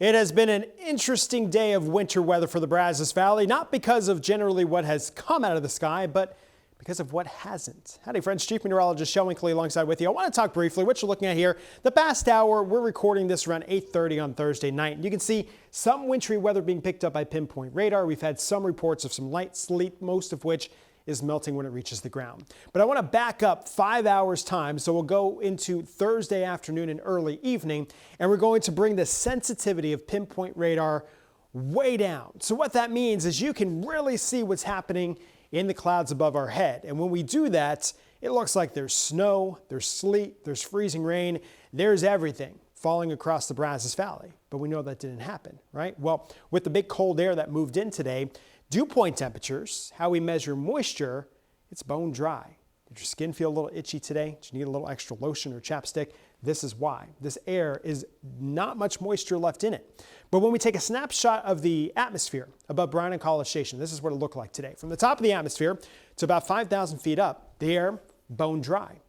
It has been an interesting day of winter weather for the Brazos Valley, not because of generally what has come out of the sky, but because of what hasn't. Howdy friends, Chief Meteorologist Shel Winkley alongside with you. I want to talk briefly what you're looking at here. The past hour, we're recording this around 8:30 on Thursday night. You can see some wintry weather being picked up by PinPoint Radar. We've had some reports of some light sleet, most of which is melting when it reaches the ground. But I want to back up 5 hours time, so we'll go into Thursday afternoon and early evening, and we're going to bring the sensitivity of PinPoint Radar way down. So what that means is you can really see what's happening in the clouds above our head. And when we do that, it looks like there's snow, there's sleet, there's freezing rain, there's everything falling across the Brazos Valley. But we know that didn't happen, right? Well, with the big cold air that moved in today, dew point temperatures, how we measure moisture, it's bone dry. Did your skin feel a little itchy today? Did you need a little extra lotion or chapstick? This is why. This air is not much moisture left in it. But when we take a snapshot of the atmosphere above Bryan and College Station, this is what it looked like today. From the top of the atmosphere to about 5,000 feet up, the air bone dry.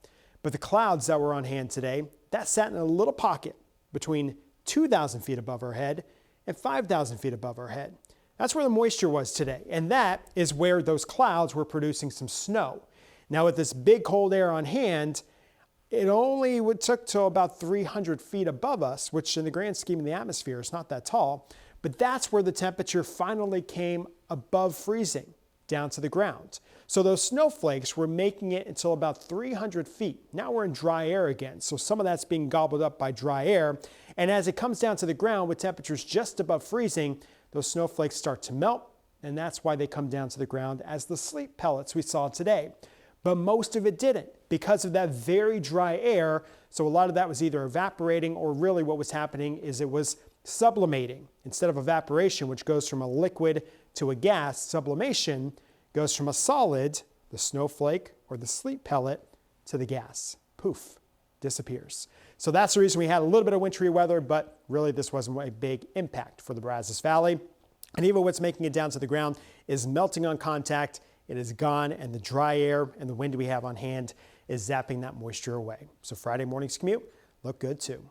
But the clouds that were on hand today, that sat in a little pocket between 2,000 feet above our head and 5,000 feet above our head. That's where the moisture was today, and that is where those clouds were producing some snow. Now with this big cold air on hand, it only took till about 300 feet above us, which in the grand scheme of the atmosphere is not that tall, but that's where the temperature finally came above freezing down to the ground. So those snowflakes were making it until about 300 feet. Now we're in dry air again, so some of that's being gobbled up by dry air, and as it comes down to the ground with temperatures just above freezing, those snowflakes start to melt, and that's why they come down to the ground as the sleet pellets we saw today. But most of it didn't because of that very dry air. So a lot of that was either evaporating or really what was happening is it was sublimating. Instead of evaporation, which goes from a liquid to a gas, sublimation goes from a solid, the snowflake or the sleet pellet, to the gas. Poof, disappears. So that's the reason we had a little bit of wintry weather, but really this wasn't a big impact for the Brazos Valley. And even what's making it down to the ground is melting on contact. It is gone, and the dry air and the wind we have on hand is zapping that moisture away. So Friday morning's commute looked good too.